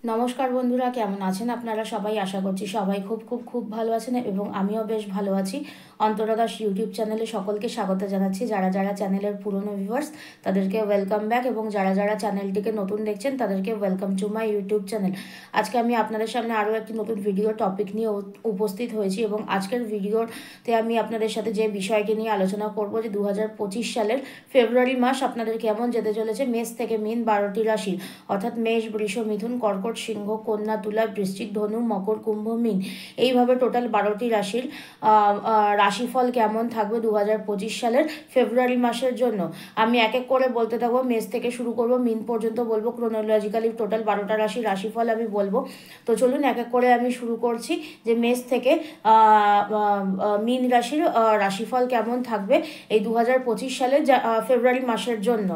নমস্কার বন্ধুরা, কেমন আছেন আপনারা সবাই? আশা করছি সবাই খুব খুব খুব ভালো আছেন এবং আমিও বেশ ভালো আছি। অন্তরা দাস ইউটিউব চ্যানেলে সকলকে স্বাগত জানাচ্ছি। যারা যারা চ্যানেলের পুরনো ভিউয়ার্স তাদেরকে ওয়েলকাম ব্যাক, এবং যারা যারা চ্যানেলটিকে নতুন দেখছেন তাদেরকে welcome to my YouTube channel. আজকে আমি আপনাদের সামনে আরও একটি নতুন ভিডিও টপিক নিয়ে উপস্থিত হয়েছি, এবং আজকের ভিডিওতে আমি আপনাদের সাথে যে বিষয়টি নিয়ে আলোচনা করব যে 2025 সালের ফেব্রুয়ারি মাস আপনাদের কেমন যেতে চলেছে মেষ থেকে মীন 12টি রাশি, অর্থাৎ মেষ, বৃষ, মিথুন, কর্কট, সিংহ, কন্যা, তুলা, বৃশ্চিক, ধনু, মকর, কুম্ভ, মীন, এইভাবে টোটাল 12টি রাশির রাশিফল কেমন থাকবে 2025 সালের ফেব্রুয়ারি মাসের জন্য আমি এক এক করে বলতে থাকবো। মেষ থেকে শুরু করব, মীন পর্যন্ত বলবো। ক্রোনোলজিক্যালি টোটাল 12টা রাশির রাশিফল আমি বলবো। তো চলুন এক এক করে আমি শুরু করছি যে মেষ থেকে মীন রাশির রাশিফল কেমন থাকবে এই 2025 সালের ফেব্রুয়ারি মাসের জন্য।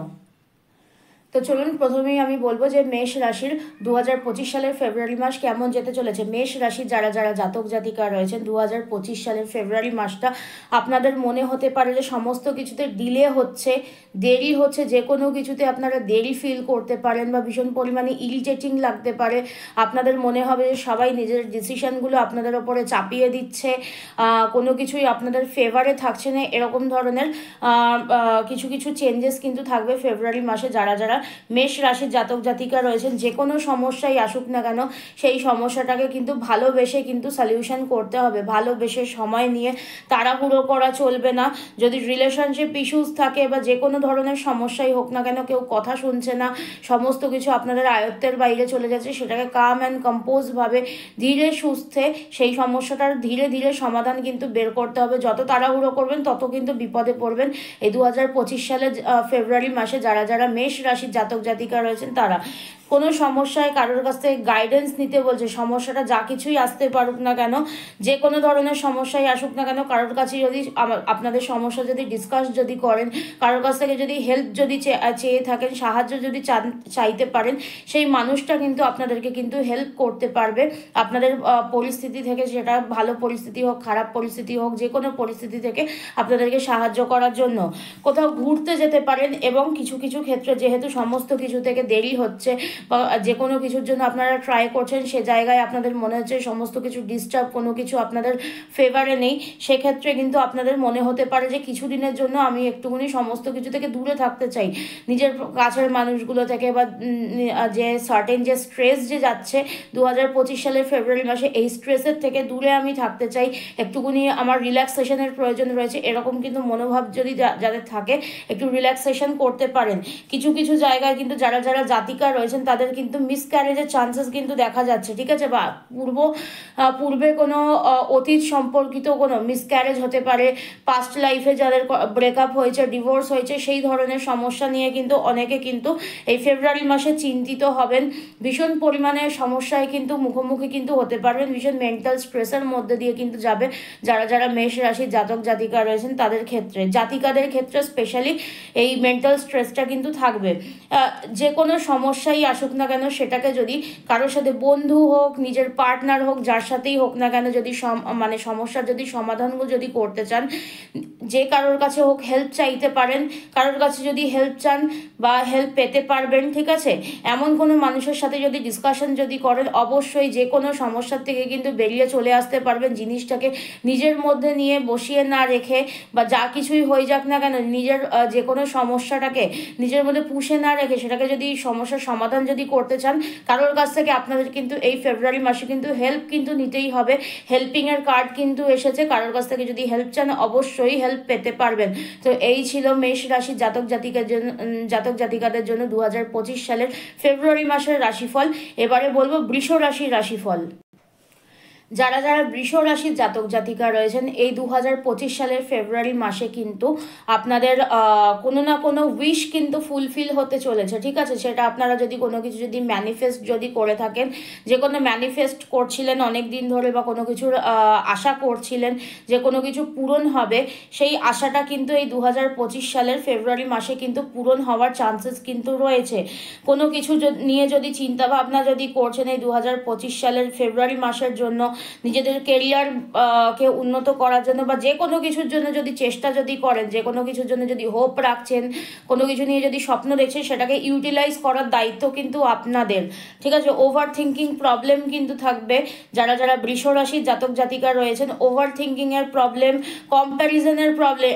তো চলুন প্রথমেই আমি বলবো যে মেষ রাশির 2025 সালের ফেব্রুয়ারি মাস কেমন যেতে চলেছে। মেষ রাশির যারা যারা জাতক জাতিকা রয়েছেন 2025 সালের ফেব্রুয়ারি মাসটা আপনাদের মনে হতে পারে যে সমস্ত কিছুতে ডিলে হচ্ছে, দেরি হচ্ছে, যে কোনো কিছুতে আপনারা দেরি ফিল করতে পারেন বা ভীষণ পরিমাণে ইরিটেটিং লাগতে পারে। আপনাদের মনে হবে যে সবাই নিজের ডিসিশনগুলো আপনাদের ওপরে চাপিয়ে দিচ্ছে, কোনো কিছুই আপনাদের ফেভারে থাকছে না, এরকম ধরনের কিছু কিছু চেঞ্জেস কিন্তু থাকবে ফেব্রুয়ারি মাসে। যারা যারা মেষ রাশির জাতক জাতিকা রয়েছেন যে কোনো সমস্যাই আসুক না কেন সেই সমস্যাটাকে কিন্তু ভালোবেসে কিন্তু সলিউশন করতে হবে, ভালোবেসে সময় নিয়ে তাড়াহুড়ো করা চলবে না। যদি রিলেশনশিপ ইস্যুস থাকে বা যে কোনো ধরনের সমস্যাই হোক না কেন, কেউ কথা শুনছে না, সমস্ত কিছু আপনাদের আয়ত্তের বাইরে চলে যাচ্ছে, সেটাকে কাম অ্যান্ড কম্পোজভাবে ধীরে সুস্থে সেই সমস্যাটার ধীরে ধীরে সমাধান কিন্তু বের করতে হবে। যত তাড়াহুড়ো করবেন তত কিন্তু বিপদে পড়বেন এই 2025 সালের ফেব্রুয়ারি মাসে। যারা যারা মেষ রাশির জাতক জাতিকা রয়েছেন তারা কোনো সমস্যায় কারোর কাছ থেকে গাইডেন্স নিতে বলছে। সমস্যাটা যা কিছুই আসতে পারুক না কেন, যে কোনো ধরনের সমস্যায় আসুক না কেন, কারোর কাছে যদি আপনাদের সমস্যা যদি ডিসকাস যদি করেন, কারোর কাছ থেকে যদি হেল্প যদি চেয়ে থাকেন, সাহায্য যদি চাইতে পারেন, সেই মানুষটা কিন্তু আপনাদেরকে কিন্তু হেল্প করতে পারবে আপনাদের পরিস্থিতি থেকে, সেটা ভালো পরিস্থিতি হোক খারাপ পরিস্থিতি হোক, যে কোনো পরিস্থিতি থেকে আপনাদেরকে সাহায্য করার জন্য কোথাও ঘুরতে যেতে পারেন। এবং কিছু কিছু ক্ষেত্রে যেহেতু সমস্ত কিছু থেকে দেরি হচ্ছে বা যে কোনো কিছুর জন্য আপনারা ট্রাই করছেন, সে জায়গায় আপনাদের মনে হচ্ছে সমস্ত কিছু ডিস্টার্ব, কোনো কিছু আপনাদের ফেভারে নেই, সেক্ষেত্রে কিন্তু আপনাদের মনে হতে পারে যে কিছুদিনের জন্য আমি একটুখানি সমস্ত কিছু থেকে দূরে থাকতে চাই, নিজের কাছের মানুষগুলো থেকে, বা যে সার্টেন যে স্ট্রেস যে যাচ্ছে 2025 সালের ফেব্রুয়ারি মাসে, এই স্ট্রেসের থেকে দূরে আমি থাকতে চাই, একটুখানি আমার রিল্যাক্সেশনের প্রয়োজন রয়েছে, এরকম কিন্তু মনোভাব যদি যাদের থাকে একটু রিল্যাক্সেশন করতে পারেন। কিছু কিছু জায়গায় কিন্তু যারা যারা জাতিকা রয়েছেন তাদের কিন্তু মিসক্যারেজের চান্সেস কিন্তু দেখা যাচ্ছে, ঠিক আছে, বা পূর্বে কোনো অতীত সম্পর্কিত কোনো মিসক্যারেজ হতে পারে, পাস্ট লাইফে যাদের ব্রেকআপ হয়েছে, ডিভোর্স হয়েছে, সেই ধরনের সমস্যা নিয়ে কিন্তু অনেকে কিন্তু এই ফেব্রুয়ারি মাসে চিন্তিত হবেন, ভীষণ পরিমাণে সমস্যায় কিন্তু মুখোমুখি কিন্তু হতে পারবেন, ভীষণ মেন্টাল স্ট্রেসের মধ্যে দিয়ে কিন্তু যাবে যারা যারা মেষ রাশির জাতক জাতিকা রয়েছেন তাদের ক্ষেত্রে, জাতিকাদের ক্ষেত্রে স্পেশালি এই মেন্টাল স্ট্রেসটা কিন্তু থাকবে। যে কোনো সমস্যাই আসুক না কেন, সেটাকে যদি কারোর সাথে বন্ধু হোক, নিজের পার্টনার হোক, যার সাথেই হোক না কেন, যদি সমস্যার যদি সমাধানগুলো যদি করতে চান, যে কারোর কাছে হোক হেল্প চাইতে পারেন, কারোর কাছে যদি হেল্প চান বা হেল্প পেতে পারবেন, ঠিক আছে। এমন কোনো মানুষের সাথে যদি ডিসকাশন যদি করেন, অবশ্যই যে কোনো সমস্যার থেকে কিন্তু বেরিয়ে চলে আসতে পারবেন। জিনিসটাকে নিজের মধ্যে নিয়ে বসিয়ে না রেখে, বা যা কিছুই হয়ে যাক না কেন, নিজের যে কোনো সমস্যাটাকে নিজের মধ্যে পুষে না রেখে সেটাকে যদি সমস্যার সমাধান যদি করতে চান, কারোর কাছ থেকে আপনাদের কিন্তু এই ফেব্রুয়ারি মাসে কিন্তু হেল্প কিন্তু নিতেই হবে। হেল্পিংয়ের কার্ড কিন্তু এসেছে, কারোর কাছ থেকে যদি হেল্প চান অবশ্যই হেল্প পেতে পারবেন। তো এই ছিল মেষ রাশির জাতক জাতিকাদের জন্য 2025 সালের ফেব্রুয়ারি মাসের রাশিফল। এবারে বলবো বৃষ রাশির রাশিফল। যারা যারা বৃষ রাশির জাতক জাতিকা রয়েছেন এই 2025 সালের ফেব্রুয়ারি মাসে কিন্তু আপনাদের কোনো না কোনো উইশ কিন্তু ফুলফিল হতে চলেছে, ঠিক আছে। সেটা আপনারা যদি কোনো কিছু যদি ম্যানিফেস্ট যদি করে থাকেন, যে কোনো ম্যানিফেস্ট করছিলেন অনেক দিন ধরে, বা কোনো কিছুর আশা করছিলেন যে কোনো কিছু পূরণ হবে, সেই আশাটা কিন্তু এই 2025 সালের ফেব্রুয়ারি মাসে কিন্তু পূরণ হওয়ার চান্সেস কিন্তু রয়েছে। কোনো কিছু নিয়ে যদি চিন্তা ভাবনা যদি করছেন এই 2025 সালের ফেব্রুয়ারি মাসের জন্য, নিজেদের কেরিয়ার কে উন্নত করার জন্য বা যে কোনো কিছুর জন্য যদি চেষ্টা যদি করেন, যে কোনো কিছুর জন্য যদি হোপ রাখছেন, কোনো কিছু নিয়ে যদি স্বপ্ন দেখছেন, সেটাকে ইউটিলাইজ করার দায়িত্ব কিন্তু আপনাদের। ঠিক আছে, ওভার থিঙ্কিং প্রবলেম কিন্তু থাকবে। যারা যারা বৃষ রাশির জাতক জাতিকা রয়েছেন, ওভার থিঙ্কিংয়ের প্রবলেম, কম্প্যারিজনের প্রবলেম,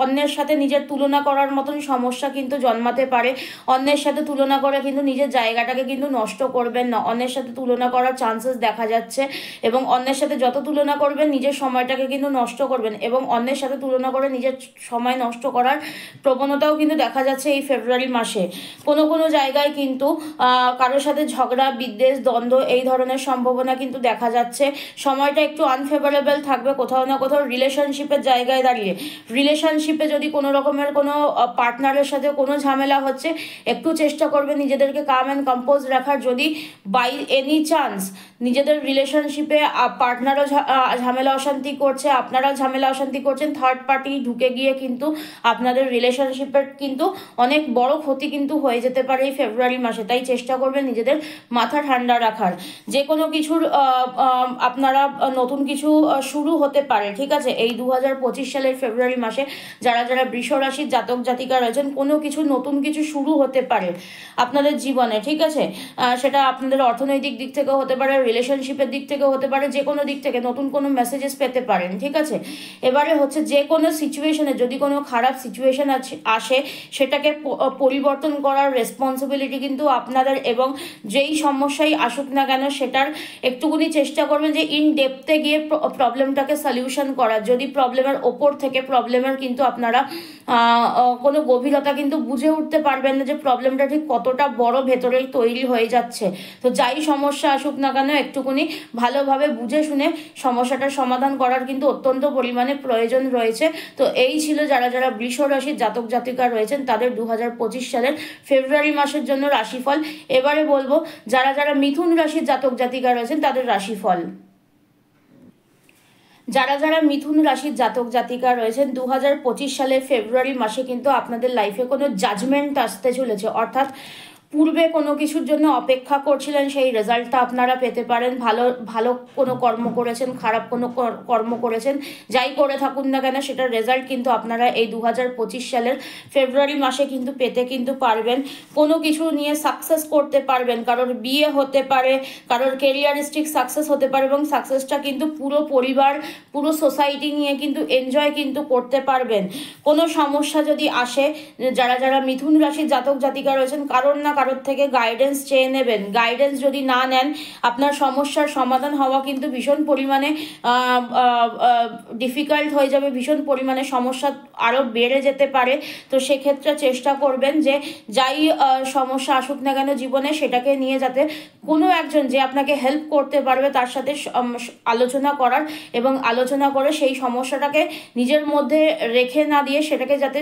অন্যের সাথে নিজের তুলনা করার মতন সমস্যা কিন্তু জন্মাতে পারে। অন্যের সাথে তুলনা করে কিন্তু নিজের জায়গাটাকে কিন্তু নষ্ট করবেন না। অন্যের সাথে তুলনা করার চান্সেস দেখা যাচ্ছে, এবং অন্যের সাথে যত তুলনা করবেন নিজের সময়টাকে কিন্তু নষ্ট করবেন, এবং অন্যের সাথে তুলনা করে নিজের সময় নষ্ট করার প্রবণতাও কিন্তু দেখা যাচ্ছে এই ফেব্রুয়ারি মাসে। কোনো কোনো জায়গায় কিন্তু কারোর সাথে ঝগড়া, বিদ্বেষ, দ্বন্দ্ব এই ধরনের সম্ভাবনা কিন্তু দেখা যাচ্ছে। সময়টা একটু আনফেভারেবল থাকবে কোথাও না কোথাও রিলেশনশিপের জায়গায় দাঁড়িয়ে। রিলেশনশিপে যদি কোনো রকমের কোনো পার্টনারের সাথে কোনো ঝামেলা হচ্ছে, একটু চেষ্টা করবে নিজেদেরকে কাম অ্যান্ড কম্পোজ রাখার। যদি বাই এনি চান্স নিজেদের রিলেশনশিপে পার্টনারও ঝামেলা অশান্তি করছে, আপনারা ঝামেলা অশান্তি করছেন, থার্ড পার্টি ঢুকে গিয়ে কিন্তু আপনাদের রিলেশনশিপের কিন্তু অনেক বড় ক্ষতি কিন্তু হয়ে যেতে পারে এই ফেব্রুয়ারি মাসে। তাই চেষ্টা করবেন নিজেদের মাথা ঠান্ডা রাখার। যে কোনো কিছুর আপনারা নতুন কিছু শুরু হতে পারে, ঠিক আছে, এই 2025 সালের ফেব্রুয়ারি মাসে যারা যারা বৃষ রাশির জাতক জাতিকা রয়েছেন, কোনো কিছু নতুন কিছু শুরু হতে পারে আপনাদের জীবনে। ঠিক আছে, সেটা আপনাদের অর্থনৈতিক দিক থেকেও হতে পারে, রিলেশনশিপের দিক থেকেও হতে পারে, যে কোনো দিক থেকে নতুন কোনো মেসেজেস পেতে পারেন। ঠিক আছে, এবারে হচ্ছে যে কোনো সিচুয়েশনে যদি কোনো খারাপ সিচুয়েশন আসে, সেটাকে পরিবর্তন করার রেসপন্সিবিলিটি কিন্তু আপনাদের, এবং যেই সমস্যাই আসুক না কেন সেটার একটুকুনি চেষ্টা করবেন যে ইন ডেপথে গিয়ে প্রবলেমটাকে সলিউশন করার। যদি প্রবলেমের ওপর থেকে প্রবলেমের কিন্তু আপনারা কোনো গভীরতা কিন্তু বুঝে উঠতে পারবেন না যে প্রবলেমটা ঠিক কতটা বড় ভেতরেই তৈরি হয়ে যাচ্ছে। তো যাই সমস্যা আসুক না কেন একটুকুনি ভালোভাবে বুঝে শুনে সমস্যাটার সমাধান করার কিন্তু অত্যন্ত পরিমাণে প্রয়োজন রয়েছে। তো এই ছিল যারা যারা বৃষ রাশির জাতক জাতিকা রয়েছেন তাদের 2025 সালের ফেব্রুয়ারি মাসের জন্য রাশিফল। এবারে বলবো যারা যারা মিথুন রাশির জাতক জাতিকা রয়েছেন তাদের রাশিফল। যারা যারা মিথুন রাশির জাতক জাতিকা রয়েছেন 2025 সালের ফেব্রুয়ারি মাসে কিন্তু আপনাদের লাইফে কোনো জাজমেন্ট আসতে চলেছে, অর্থাৎ পূর্বে কোনো কিছুর জন্য অপেক্ষা করছিলেন, সেই রেজাল্টটা আপনারা পেতে পারেন। ভালো কোনো কর্ম করেছেন, খারাপ কোনো কর্ম করেছেন, যাই করে থাকুন না কেন সেটার রেজাল্ট কিন্তু আপনারা এই 2025 সালের ফেব্রুয়ারি মাসে কিন্তু পেতে কিন্তু পারবেন। কোনো কিছু নিয়ে সাকসেস করতে পারবেন, কারোর বিয়ে হতে পারে, কারোর কেরিয়ারিস্টিক সাকসেস হতে পারে, এবং সাকসেসটা কিন্তু পুরো পরিবার, পুরো সোসাইটি নিয়ে কিন্তু এনজয় কিন্তু করতে পারবেন। কোনো সমস্যা যদি আসে, যারা যারা মিথুন রাশির জাতক জাতিকা রয়েছেন কারোর না কারোর থেকে গাইডেন্স চেয়ে নেবেন। গাইডেন্স যদি না নেন আপনার সমস্যার সমাধান হওয়া কিন্তু ভীষণ পরিমাণে ডিফিকাল্ট হয়ে যাবে, ভীষণ পরিমাণে সমস্যা আরও বেড়ে যেতে পারে। তো সেক্ষেত্রে চেষ্টা করবেন যে যাই সমস্যা আসুক না কেন জীবনে, সেটাকে নিয়ে যাতে কোনো একজন যে আপনাকে হেল্প করতে পারবে তার সাথে আলোচনা করার, এবং আলোচনা করে সেই সমস্যাটাকে নিজের মধ্যে রেখে না দিয়ে সেটাকে যাতে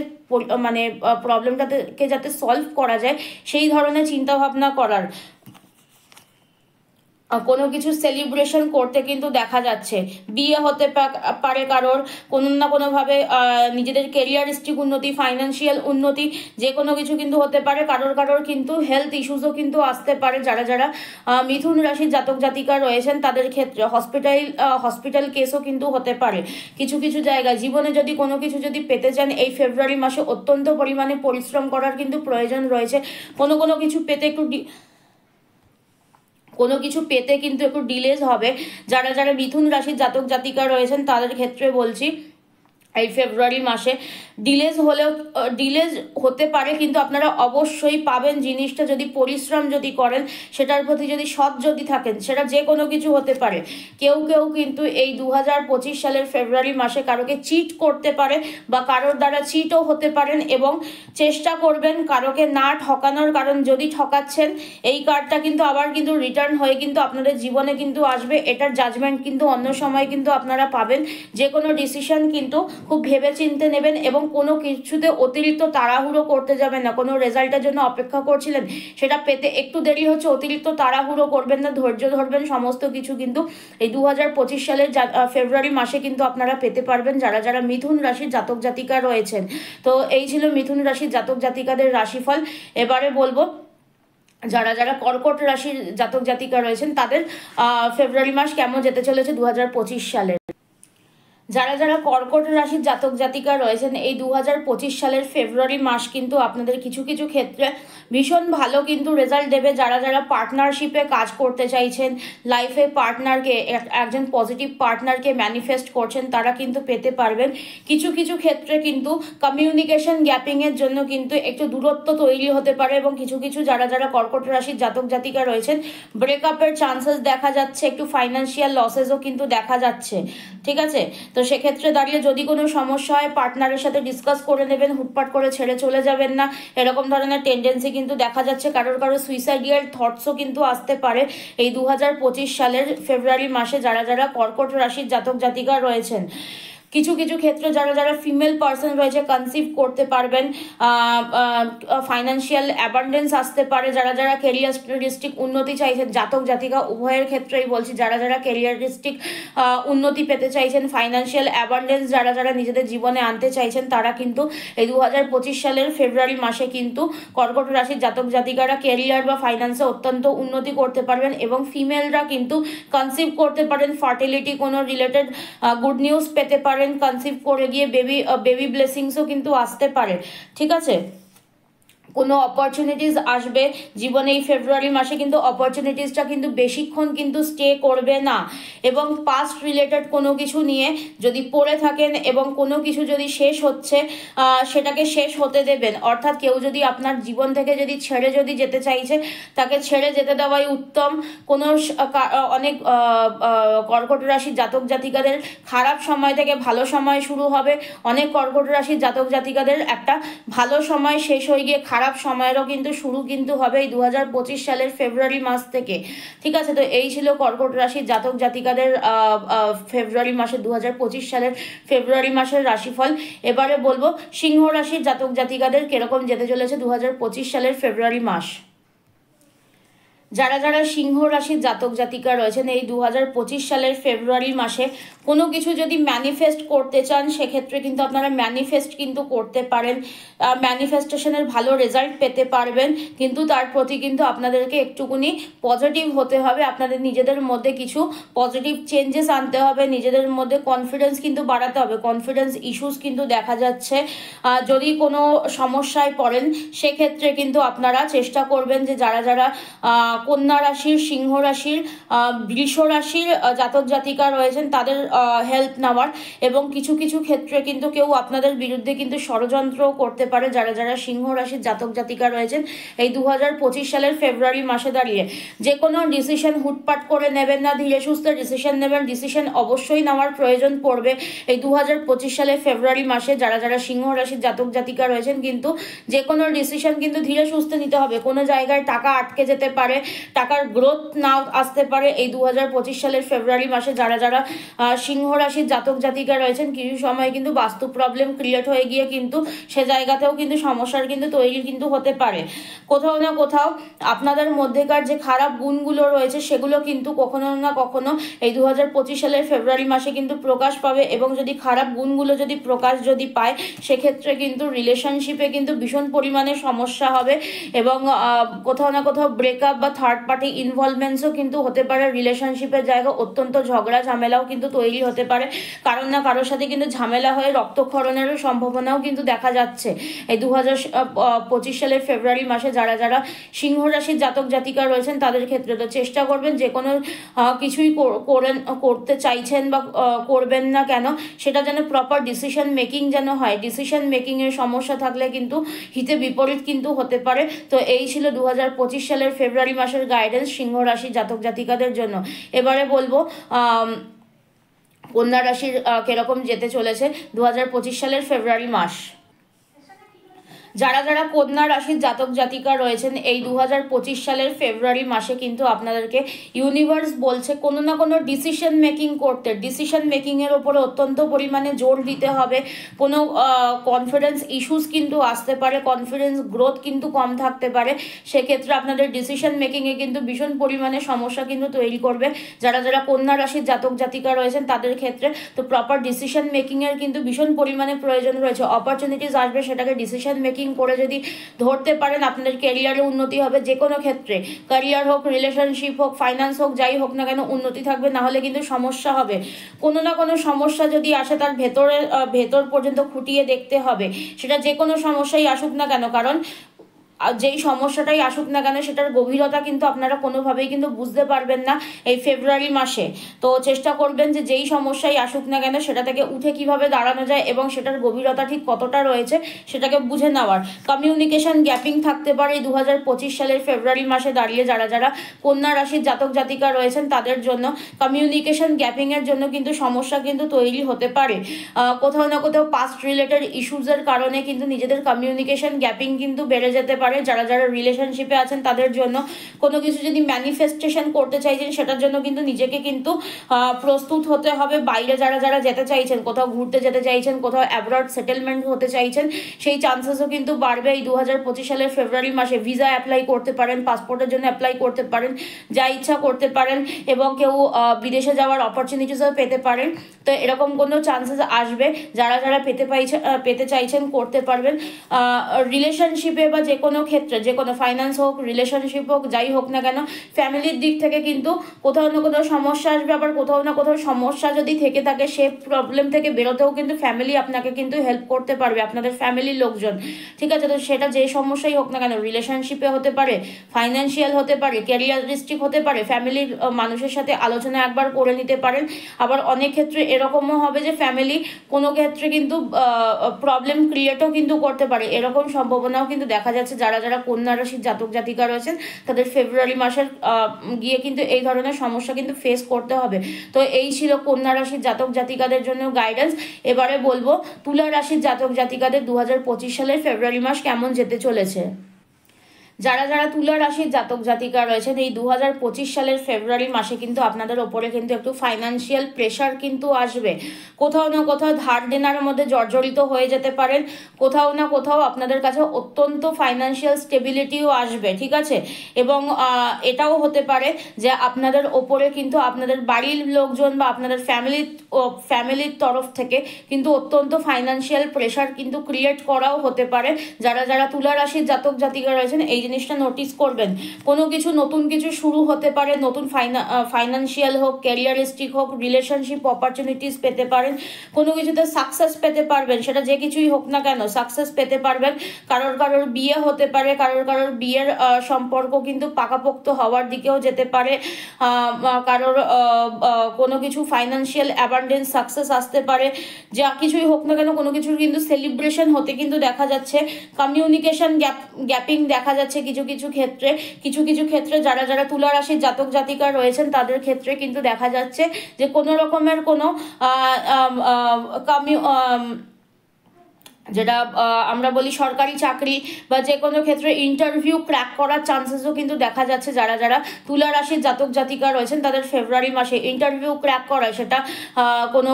মানে প্রবলেমটাকে যাতে সলভ করা যায় সেই ধরনের চিন্তাভাবনা করার। কোনো কিছু সেলিব্রেশন করতে কিন্তু দেখা যাচ্ছে। বিয়ে হতে পারে কারোর, কোনো না কোনোভাবে নিজেদের কেরিয়ারিস্টিক উন্নতি, ফাইন্যান্সিয়াল উন্নতি, যে কোনো কিছু কিন্তু হতে পারে। কারোর কিন্তু হেলথ ইস্যুসও কিন্তু আসতে পারে। যারা যারা মিথুন রাশির জাতক জাতিকা রয়েছেন তাদের ক্ষেত্রে হসপিটাল কেসও কিন্তু হতে পারে। কিছু কিছু জায়গায় জীবনে যদি কোনো কিছু যদি পেতে চান এই ফেব্রুয়ারি মাসে অত্যন্ত পরিমাণে পরিশ্রম করার কিন্তু প্রয়োজন রয়েছে। কোনো কিছু পেতে কিন্তু একটু ডিলেজ হবে। যারা যারা মিথুন রাশির জাতক জাতিকা রয়েছেন তাদের ক্ষেত্রে বলছি এই ফেব্রুয়ারি মাসে ডিলেজ হতে পারে, কিন্তু আপনারা অবশ্যই পাবেন জিনিসটা যদি পরিশ্রম যদি করেন, সেটার প্রতি যদি সৎ যদি থাকেন। সেটা যে কোনো কিছু হতে পারে। কেউ কিন্তু এই 2025 সালের ফেব্রুয়ারি মাসে কারোকে চিট করতে পারে বা কারোর দ্বারা চিটও হতে পারেন, এবং চেষ্টা করবেন কারোকে না ঠকানোর। কারণ যদি ঠকাচ্ছেন এই কার্ডটা কিন্তু আবার কিন্তু রিটার্ন হয়ে কিন্তু আপনাদের জীবনে কিন্তু আসবে। এটার জাজমেন্ট কিন্তু অন্য সময় কিন্তু আপনারা পাবেন। যে কোনো ডিসিশন কিন্তু খুব ভেবে চিন্তে নেবেন, এবং কোনো কিছুতে অতিরিক্ত তাড়াহুড়ো করতে যাবেন না। কোনো রেজাল্টের জন্য অপেক্ষা করছিলেন, সেটা পেতে একটু দেরি হচ্ছে, অতিরিক্ত তাড়াহুড়ো করবেন না, ধৈর্য ধরবেন। সমস্ত কিছু কিন্তু এই 2025 সালের ফেব্রুয়ারি মাসে কিন্তু আপনারা পেতে পারবেন যারা যারা মিথুন রাশির জাতক জাতিকা রয়েছেন। তো এই ছিল মিথুন রাশির জাতক জাতিকাদের রাশিফল। এবারে বলবো যারা যারা কর্কট রাশির জাতক জাতিকা রয়েছেন তাদের ফেব্রুয়ারি মাস কেমন যেতে চলেছে 2025 সালে। যারা যারা কর্কট রাশির জাতক জাতিকা রয়েছেন এই 2025 সালের ফেব্রুয়ারি মাস কিন্তু আপনাদের কিছু কিছু ক্ষেত্রে ভীষণ ভালো কিন্তু রেজাল্ট দেবে। যারা যারা পার্টনারশিপে কাজ করতে চাইছেন, লাইফে পার্টনারকে, একজন পজিটিভ পার্টনারকে ম্যানিফেস্ট করছেন, তারা কিন্তু পেতে পারবেন। কিছু কিছু ক্ষেত্রে কিন্তু কমিউনিকেশন গ্যাপিংয়ের জন্য কিন্তু একটু দূরত্ব তৈরি হতে পারে এবং কিছু কিছু যারা যারা কর্কট রাশির জাতক জাতিকা রয়েছেন ব্রেকআপের চান্সেস দেখা যাচ্ছে, একটু ফাইন্যান্সিয়াল লসেসও কিন্তু দেখা যাচ্ছে। ঠিক আছে, তো সেক্ষেত্রে দাঁড়িয়ে যদি কোনো সমস্যা হয় পার্টনারের সাথে ডিসকাস করে নেবেন, হুটপাট করে ছেড়ে চলে যাবেন না, এরকম ধরনের টেন্ডেন্সি কিন্তু দেখা যাচ্ছে। কারোর সুইসাইডিয়াল থটসও কিন্তু আসতে পারে এই 2025 সালের ফেব্রুয়ারি মাসে যারা যারা কর্কট রাশির জাতক জাতিকা রয়েছেন। কিছু কিছু ক্ষেত্রে যারা যারা ফিমেল পার্সন রয়েছে কনসিভ করতে পারবেন, ফাইন্যান্সিয়াল অ্যাবান্ডেন্স আসতে পারে। যারা যারা ক্যারিয়ারিস্টিক উন্নতি চাইছেন, জাতক জাতিকা উভয়ের ক্ষেত্রেই বলছি, যারা যারা ক্যারিয়ারিস্টিক উন্নতি পেতে চাইছেন, ফাইন্যান্সিয়াল অ্যাবান্ডেন্স যারা যারা নিজেদের জীবনে আনতে চাইছেন, তারা কিন্তু এই 2025 সালের ফেব্রুয়ারি মাসে কিন্তু কর্কট রাশির জাতক জাতিকারা ক্যারিয়ার বা ফাইন্যান্সে অত্যন্ত উন্নতি করতে পারবেন এবং ফিমেলরা কিন্তু কনসিভ করতে পারেন, ফার্টিলিটি কোনো রিলেটেড গুড নিউজ পেতে পারেন, কনসিভ করে গিয়ে বেবি ব্লেসিংসও কিন্তু আসতে পারে। ঠিক আছে, কোনো অপরচুনিটিস আসবে জীবনে এই ফেব্রুয়ারি মাসে, কিন্তু অপরচুনিটিসটা কিন্তু বেশিক্ষণ কিন্তু স্টে করবে না এবং পাস্ট রিলেটেড কোনো কিছু নিয়ে যদি পড়ে থাকেন এবং কোনো কিছু যদি শেষ হচ্ছে সেটাকে শেষ হতে দেবেন। অর্থাৎ কেউ যদি আপনার জীবন থেকে যদি ছেড়ে যদি যেতে চাইছে তাকে ছেড়ে যেতে দেওয়াই উত্তম। কোনো অনেক কর্কট রাশির জাতক জাতিকাদের খারাপ সময় থেকে ভালো সময় শুরু হবে, অনেক কর্কট রাশির জাতক জাতিকাদের একটা ভালো সময় শেষ হয়ে গিয়ে খারাপ সময়েরও কিন্তু শুরু কিন্তু হবে এই 2025 সালের ফেব্রুয়ারি মাস থেকে। ঠিক আছে, তো এই ছিল কর্কট রাশির জাতক জাতিকাদের ফেব্রুয়ারি মাসের 2025 সালের ফেব্রুয়ারি মাসের রাশিফল। এবারে বলবো সিংহ রাশির জাতক জাতিকাদের কিরকম যেতে চলেছে 2025 সালের ফেব্রুয়ারি মাস। যারা যারা সিংহ রাশির জাতক জাতিকা রয়েছেন এই 2025 সালের ফেব্রুয়ারি মাসে কোনো কিছু যদি ম্যানিফেস্ট করতে চান সেক্ষেত্রে কিন্তু আপনারা ম্যানিফেস্ট কিন্তু করতে পারেন, ম্যানিফেস্টেশনের ভালো রেজাল্ট পেতে পারবেন। কিন্তু তার প্রতি কিন্তু আপনাদেরকে একটুকুনি পজিটিভ হতে হবে, আপনাদের নিজেদের মধ্যে কিছু পজিটিভ চেঞ্জেস আনতে হবে, নিজেদের মধ্যে কনফিডেন্স কিন্তু বাড়াতে হবে। কনফিডেন্স ইস্যুস কিন্তু দেখা যাচ্ছে। যদি কোনো সমস্যায় পড়েন সেক্ষেত্রে কিন্তু আপনারা চেষ্টা করবেন যে যারা যারা কন্যা রাশির, সিংহ রাশির, বৃষ রাশির জাতক জাতিকা রয়েছেন তাদের হেল্প নেওয়ার, এবং কিছু কিছু ক্ষেত্রে কিন্তু কেউ আপনাদের বিরুদ্ধে কিন্তু ষড়যন্ত্রও করতে পারে। যারা যারা সিংহ রাশির জাতক জাতিকা রয়েছেন এই 2025 সালের ফেব্রুয়ারি মাসে দাঁড়িয়ে যে কোনো ডিসিশন হুটপাট করে নেবেন না, ধীরে সুস্থে ডিসিশন নেবেন। ডিসিশন অবশ্যই নেওয়ার প্রয়োজন পড়বে এই 2025 সালের ফেব্রুয়ারি মাসে। যারা যারা সিংহ রাশির জাতক জাতিকা রয়েছেন কিন্তু যে কোনো ডিসিশন কিন্তু ধীরে সুস্থে নিতে হবে। কোনো জায়গায় টাকা আটকে যেতে পারে, টাকার গ্রোথ নাও আসতে পারে এই 2025 সালের ফেব্রুয়ারি মাসে। যারা যারা সিংহ রাশির জাতক জাতিকা রয়েছেন কিছু সময় কিন্তু বাস্তু প্রবলেম ক্রিয়েট হয়ে গিয়ে কিন্তু সে জায়গাতেও কিন্তু সমস্যার কিন্তু তৈরি কিন্তু হতে পারে। কোথাও না কোথাও আপনাদের মধ্যেকার যে খারাপ গুণগুলো রয়েছে সেগুলো কিন্তু কখনো না কখনো এই 2025 সালের ফেব্রুয়ারি মাসে কিন্তু প্রকাশ পাবে, এবং যদি খারাপ গুণগুলো যদি প্রকাশ যদি পায় সেক্ষেত্রে কিন্তু রিলেশনশিপে কিন্তু ভীষণ পরিমাণে সমস্যা হবে এবং কোথাও না কোথাও ব্রেকআপ বা থার্ড পার্টি ইনভলভমেন্টসও কিন্তু হতে পারে। রিলেশনশিপের জায়গা অত্যন্ত ঝগড়া ঝামেলাও কিন্তু তৈরি হতে পারে, কারণ না কারোর সাথে কিন্তু ঝামেলা হয়ে রক্তক্ষরণেরও সম্ভাবনাও কিন্তু দেখা যাচ্ছে এই 2025 সালের ফেব্রুয়ারি মাসে। যারা যারা সিংহ রাশির জাতক জাতিকা রয়েছেন তাদের ক্ষেত্রে তো চেষ্টা করবেন যে কোনো কিছুই করতে চাইছেন বা করবেন না কেন সেটা যেন প্রপার ডিসিশন মেকিং যেন হয়। ডিসিশন মেকিংয়ের সমস্যা থাকলে কিন্তু হিতে বিপরীত কিন্তু হতে পারে। তো এই ছিল 2025 সালের ফেব্রুয়ারি মাসের গাইডেন্স সিংহ রাশির জাতক জাতিকাদের জন্য। এবারে বলবো কন্যা রাশির কিরকম যেতে চলেছে 2025 সালের ফেব্রুয়ারি মাস। যারা যারা কন্যা রাশির জাতক জাতিকা রয়েছেন এই 2025 সালের ফেব্রুয়ারি মাসে কিন্তু আপনাদেরকে ইউনিভার্স বলছে কোনো না কোনো ডিসিশন মেকিং করতে, ডিসিশন মেকিংয়ের ওপরে অত্যন্ত পরিমাণে জোর দিতে হবে। কোনো কনফিডেন্স ইস্যুস কিন্তু আসতে পারে, কনফিডেন্স গ্রোথ কিন্তু কম থাকতে পারে, সেক্ষেত্রে আপনাদের ডিসিশন মেকিংয়ে কিন্তু ভীষণ পরিমাণে সমস্যা কিন্তু তৈরি করবে। যারা যারা কন্যা রাশির জাতক জাতিকা রয়েছেন তাদের ক্ষেত্রে তো প্রপার ডিসিশন মেকিংয়ের কিন্তু ভীষণ পরিমাণে প্রয়োজন রয়েছে। অপরচুনিটিস আসবে, সেটাকে ডিসিশন মেকিং থিঙ্কিং করে যদি ধরতে পারেন, আপনাদের ক্যারিয়ারে উন্নতি হবে। যে কোনো ক্ষেত্রে, ক্যারিয়ার হোক, রিলেশনশিপ হোক, ফাইন্যান্স হোক, যাই হোক না কেন উন্নতি থাকবে। না হলে কিন্তু সমস্যা হবে। কোনো না কোনো সমস্যা যদি আসে তার ভেতর পর্যন্ত খুঁটিয়ে দেখতে হবে, সেটা যে কোনো সমস্যাই আসুক না কেন। কারণ যেই সমস্যাটাই আসুক না কেন সেটার গভীরতা কিন্তু আপনারা কোনোভাবেই কিন্তু বুঝতে পারবেন না এই ফেব্রুয়ারি মাসে। তো চেষ্টা করবেন যে যেই সমস্যাই আসুক না কেন সেটা থেকে উঠে কিভাবে দাঁড়ানো যায় এবং সেটার গভীরতা ঠিক কতটা রয়েছে সেটাকে বুঝে নেওয়ার। কমিউনিকেশন গ্যাপিং থাকতে পারে এই 2025 সালের ফেব্রুয়ারি মাসে দাঁড়িয়ে। যারা যারা কন্যা রাশির জাতক জাতিকা রয়েছেন তাদের জন্য কমিউনিকেশন গ্যাপিংয়ের জন্য কিন্তু সমস্যা কিন্তু তৈরি হতে পারে। কোথাও না কোথাও পাস্ট রিলেটেড ইস্যুজের কারণে কিন্তু নিজেদের কমিউনিকেশন গ্যাপিং কিন্তু বেড়ে যেতে পারে। যারা যারা রিলেশনশিপে আছেন তাদের জন্য কোনো কিছু যদি ম্যানিফেস্টেশন করতে চাইছেন সেটার জন্য কিন্তু নিজেকে কিন্তু প্রস্তুত হতে হবে। বাইরে যারা যারা যেতে চাইছেন, কোথাও ঘুরতে যেতে চাইছেন, কোথাও অ্যাব্রড সেটেলমেন্ট হতে চাইছেন, সেই চান্সেসও কিন্তু বাড়বে এই 2025 সালের ফেব্রুয়ারি মাসে। ভিসা অ্যাপ্লাই করতে পারেন, পাসপোর্টের জন্য অ্যাপ্লাই করতে পারেন, যা ইচ্ছা করতে পারেন এবং কেউ বিদেশে যাওয়ার অপরচুনিটিসও পেতে পারেন। তো এরকম কোনো চান্সেস আসবে। যারা যারা পেতে চাইছেন করতে পারবেন। রিলেশনশিপে বা যে কোনো ক্ষেত্রে, যে কোনো ফাইন্যান্স হোক, রিলেশনশিপ হোক, যাই হোক না কেন, ফ্যামিলির দিক থেকে কিন্তু কোথাও না কোথাও সমস্যা আসবে। আবার কোথাও না কোথাও সমস্যা যদি থেকে থাকে সে প্রবলেম থেকে বেরোতেও কিন্তু ফ্যামিলি আপনাকে কিন্তু হেল্প করতে পারবে, আপনাদের ফ্যামিলির লোকজন। ঠিক আছে, তো সেটা যে সমস্যাই হোক না কেন, রিলেশনশিপে হতে পারে, ফাইন্যান্সিয়াল হতে পারে, ক্যারিয়ারিস্টিক হতে পারে, ফ্যামিলির মানুষের সাথে আলোচনা একবার করে নিতে পারেন। আবার অনেক ক্ষেত্রে এরকমও হবে যে ফ্যামিলি কোনো ক্ষেত্রে কিন্তু প্রবলেম ক্রিয়েটও কিন্তু করতে পারে। এরকম সম্ভাবনাও কিন্তু দেখা যাচ্ছে। যারা যারা কন্যা রাশির জাতক জাতিকা রয়েছেন তাদের ফেব্রুয়ারি মাসের গিয়ে কিন্তু এই ধরনের সমস্যা কিন্তু ফেস করতে হবে। তো এই ছিল কন্যা রাশির জাতক জাতিকাদের জন্য গাইডেন্স। এবারে বলবো তুলা রাশির জাতক জাতিকাদের 2025 সালের ফেব্রুয়ারি মাস কেমন যেতে চলেছে। যারা যারা তুলা রাশির জাতক জাতিকা রয়েছেন এই 2025 সালের ফেব্রুয়ারি মাসে কিন্তু আপনাদের ওপরে কিন্তু একটু ফাইন্যান্সিয়াল প্রেশার কিন্তু আসবে। কোথাও না কোথাও ধার দেনার মধ্যে জর্জরিত হয়ে যেতে পারেন। কোথাও না কোথাও আপনাদের কাছে অত্যন্ত ফাইন্যান্সিয়াল স্টেবিলিটিও আসবে। ঠিক আছে, এবং এটাও হতে পারে যে আপনাদের ওপরে কিন্তু আপনাদের বাড়ির লোকজন বা আপনাদের ফ্যামিলির তরফ থেকে কিন্তু অত্যন্ত ফাইন্যান্সিয়াল প্রেশার কিন্তু ক্রিয়েট করাও হতে পারে। যারা যারা তুলা রাশির জাতক জাতিকা রয়েছেন এই জিনিসটা নোটিস করবেন। কোনো কিছু নতুন কিছু শুরু হতে পারে, নতুন ফাইন্যান্সিয়াল হোক, ক্যারিয়ারিস্টিক হোক, রিলেশনশিপ অপরচুনিটিস পেতে পারেন, কোনো কিছুতে সাকসেস পেতে পারবেন। সেটা যে কিছুই হোক না কেন সাকসেস পেতে পারবেন। কারোর বিয়ে হতে পারে, কারোর বিয়ের সম্পর্ক কিন্তু পাকাপোক্ত হওয়ার দিকেও যেতে পারে। কারোর কোনো কিছু ফাইন্যান্সিয়াল অ্যাবান্ডেন্স সাকসেস আসতে পারে। যা কিছুই হোক না কেন কোনো কিছুর কিন্তু সেলিব্রেশন হতে কিন্তু দেখা যাচ্ছে। কমিউনিকেশন গ্যাপিং দেখা যাচ্ছে কিছু কিছু ক্ষেত্রে যারা যারা তুলা রাশির জাতক জাতিকা রয়েছেন তাদের ক্ষেত্রে কিন্তু দেখা যাচ্ছে যে কোনো রকমের কোনো যেটা আমরা বলি সরকারি চাকরি বা যে কোনো ক্ষেত্রে ইন্টারভিউ ক্র্যাক করার চান্সেসও কিন্তু দেখা যাচ্ছে। যারা যারা তুলা রাশির জাতক জাতিকা রয়েছেন তাদের ফেব্রুয়ারি মাসে ইন্টারভিউ ক্র্যাক করা, সেটা কোনো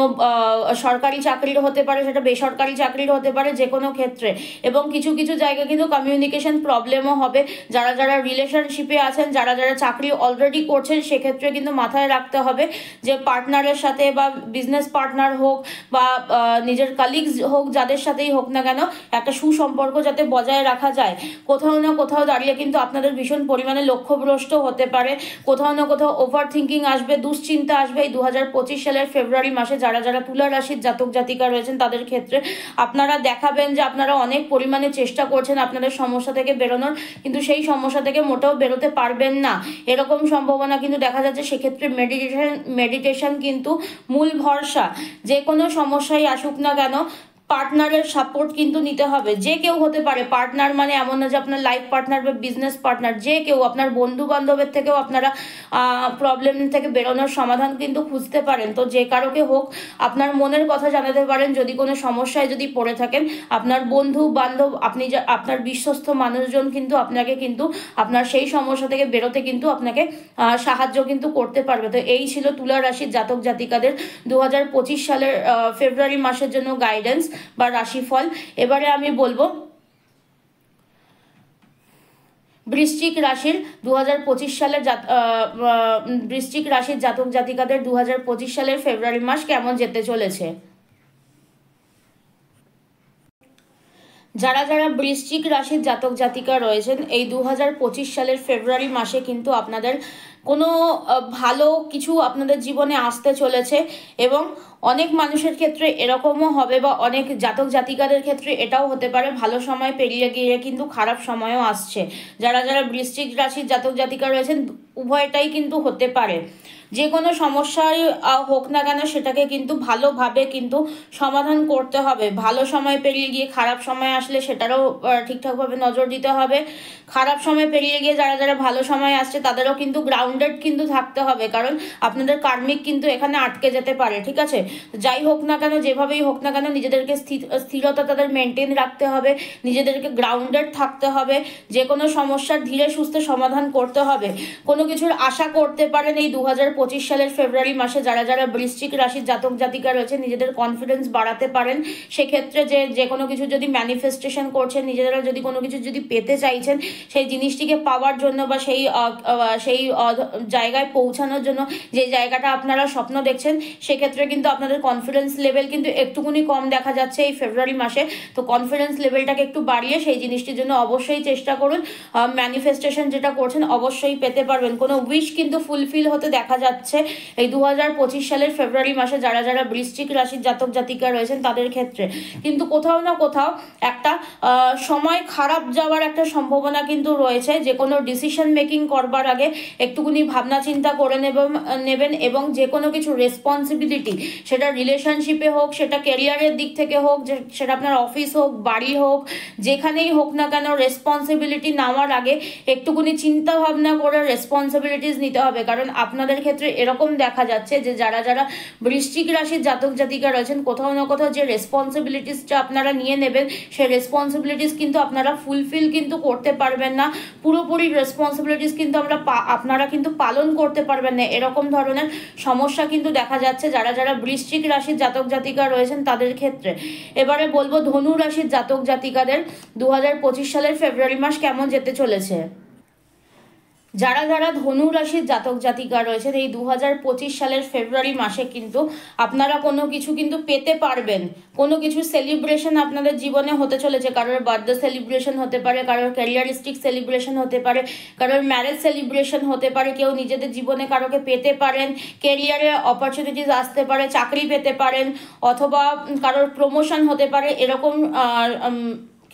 সরকারি চাকরির হতে পারে, সেটা বেসরকারি চাকরির হতে পারে, যে কোনো ক্ষেত্রে। এবং কিছু কিছু জায়গায় কিন্তু কমিউনিকেশন প্রবলেমও হবে। যারা যারা রিলেশনশিপে আছেন, যারা যারা চাকরি অলরেডি করছেন সেক্ষেত্রে কিন্তু মাথায় রাখতে হবে যে পার্টনারের সাথে বা বিজনেস পার্টনার হোক বা নিজের কালিগস হোক, যাদের সাথেই হোক না কেন একটা সুসম্পর্ক যাতে বজায় রাখা যায়। কোথাও না কোথাও দাঁড়িয়ে কিন্তু আপনাদের ভীষণ পরিমাণে লক্ষ্যভ্রষ্ট হতে পারে। কোথাও না কোথাও ওভার থিঙ্কিং আসবে, দুশ্চিন্তা আসবে এই 2025 সালের ফেব্রুয়ারি মাসে। যারা যারা তুলা রাশির জাতক জাতিকা রয়েছেন তাদের ক্ষেত্রে আপনারা দেখাবেন যে আপনারা অনেক পরিমাণে চেষ্টা করছেন আপনাদের সমস্যা থেকে বেরোনোর, কিন্তু সেই সমস্যা থেকে মোটেও বেরোতে পারবেন না, এরকম সম্ভাবনা কিন্তু দেখা যাচ্ছে। সেক্ষেত্রে মেডিটেশন কিন্তু মূল ভরসা। যে কোনো সমস্যাই আসুক না কেন পার্টনারের সাপোর্ট কিন্তু নিতে হবে। যে কেউ হতে পারে, পার্টনার মানে এমন না যে আপনার লাইফ পার্টনার বা বিজনেস পার্টনার, যে কেউ, আপনার বন্ধু বান্ধবের থেকেও আপনারা প্রবলেম থেকে বেরোনোর সমাধান কিন্তু খুঁজতে পারেন। তো যে কারোকে হোক আপনার মনের কথা জানাতে পারেন। যদি কোনো সমস্যায় যদি পড়ে থাকেন, আপনার বন্ধু বান্ধব, আপনার বিশ্বস্ত মানুষজন কিন্তু আপনাকে কিন্তু আপনার সেই সমস্যা থেকে বেরোতে কিন্তু আপনাকে সাহায্য কিন্তু করতে পারবে। তো এই ছিল তুলা রাশির জাতক জাতিকাদের 2025 সালের ফেব্রুয়ারি মাসের জন্য গাইডেন্স বা রাশিফল। এবারে আমি বলবো বৃশ্চিক রাশির 2025 সালের বৃশ্চিক রাশির জাতক জাতিকাদের 2025 সালের ফেব্রুয়ারি মাস কেমন যেতে চলেছে। যারা যারা বৃশ্চিক রাশির জাতক জাতিকা রয়েছেন এই 2025 সালের ফেব্রুয়ারি মাসে কিন্তু আপনাদের কোনো ভালো কিছু আপনাদের জীবনে আসতে চলেছে এবং অনেক মানুষের ক্ষেত্রে এরকমও হবে বা অনেক জাতক জাতিকাদের ক্ষেত্রে এটাও হতে পারে ভালো সময় পেরিয়ে গিয়ে কিন্তু খারাপ সময়ও আসছে। যারা যারা বৃশ্চিক রাশির জাতক জাতিকা রয়েছেন উভয়টাই কিন্তু হতে পারে। যে কোনো সমস্যাই হোক না কেন সেটাকে কিন্তু ভালোভাবে কিন্তু সমাধান করতে হবে। ভালো সময় পেরিয়ে গিয়ে খারাপ সময় আসলে সেটারও ঠিকঠাকভাবে নজর দিতে হবে। খারাপ সময় পেরিয়ে গিয়ে যারা যারা ভালো সময় আসছে তাদেরও কিন্তু গ্রাউন্ডেড কিন্তু থাকতে হবে, কারণ আপনাদের কার্মিক কিন্তু এখানে আটকে যেতে পারে। ঠিক আছে, যাই হোক না কেন যেভাবেই হোক না কেন নিজেদেরকে স্থিরতা তাদের মেনটেন রাখতে হবে, নিজেদেরকে গ্রাউন্ডেড থাকতে হবে, যে কোনো সমস্যার ধীরে সুস্থে সমাধান করতে হবে। কোনো কিছুর আশা করতে পারেন এই 2025 সালের ফেব্রুয়ারি মাসে যারা যারা বৃশ্চিক রাশির জাতক জাতিকা রয়েছে নিজেদের কনফিডেন্স বাড়াতে পারেন। সেক্ষেত্রে যে কোনো কিছু যদি ম্যানিফেস্টেশন করছেন, নিজেরা যদি কোনো কিছু যদি পেতে চাইছেন সেই জিনিসটিকে পাওয়ার জন্য বা সেই জায়গায় পৌঁছানোর জন্য যে জায়গাটা আপনারা স্বপ্ন দেখছেন সেক্ষেত্রে কিন্তু আপনাদের কনফিডেন্স লেভেল কিন্তু একটুকুনি কম দেখা যাচ্ছে এই ফেব্রুয়ারি মাসে। তো কনফিডেন্স লেভেলটাকে একটু বাড়িয়ে সেই জিনিসটির জন্য অবশ্যই চেষ্টা করুন। ম্যানিফেস্টেশন যেটা করছেন অবশ্যই পেতে পারবেন। কোনো উইশ কিন্তু ফুলফিল হতে দেখা যাচ্ছে এই 2025 সালের ফেব্রুয়ারি মাসে যারা যারা বৃশ্চিক রাশির জাতক জাতিকা রয়েছেন তাদের ক্ষেত্রে। কিন্তু কোথাও না কোথাও একটা সময় খারাপ যাওয়ার একটা সম্ভাবনা কিন্তু রয়েছে। যে কোনো ডিসিশন মেকিং করবার আগে একটুকুনি ভাবনা চিন্তা করে নেবেন এবং যে কোনো কিছু রেসপন্সিবিলিটি সেটা রিলেশনশিপে হোক, সেটা ক্যারিয়ারের দিক থেকে হোক, সেটা আপনার অফিস হোক, বাড়ি হোক, যেখানেই হোক না কেন রেসপন্সিবিলিটি নেওয়ার আগে একটুকুনি চিন্তা ভাবনা করে রেসপন্সিবিলিটিস নিতে হবে। কারণ আপনাদের ক্ষেত্রে এরকম দেখা যাচ্ছে যে যারা যারা বৃশ্চিক রাশির জাতক জাতিকা রয়েছেন কোথাও না কোথাও যে রেসপন্সিবিলিটিসটা আপনারা নিয়ে নেবেন সেই রেসপন্সিবিলিটিস কিন্তু আপনারা ফুলফিল কিন্তু করতে পারবেন না। পুরোপুরি রেসপন্সিবিলিটিস কিন্তু আপনারা কিন্তু পালন করতে পারবেন না, এরকম ধরনের সমস্যা কিন্তু দেখা যাচ্ছে যারা যারা বৃশ্চিক রাশির জাতক জাতিকা রয়েছেন তাদের ক্ষেত্রে। এবারে বলবো ধনু রাশির জাতক জাতিকাদের 2025 সালের ফেব্রুয়ারি মাস কেমন যেতে চলেছে। যারা যারা ধনু রাশির জাতক জাতিকা রয়েছেন এই 2025 সালের ফেব্রুয়ারি মাসে কিন্তু আপনারা কোনো কিছু কিন্তু পেতে পারবেন। কোনো কিছু সেলিব্রেশন আপনাদের জীবনে হতে চলেছে। কারোর বার্থডে সেলিব্রেশন হতে পারে, কারোর ক্যারিয়ারিস্টিক সেলিব্রেশন হতে পারে, কারোর ম্যারেজ সেলিব্রেশন হতে পারে, কেউ নিজেদের জীবনে কারোকে পেতে পারেন, ক্যারিয়ারে অপরচুনিটিস আসতে পারে, চাকরি পেতে পারেন, অথবা কারোর প্রমোশন হতে পারে। এরকম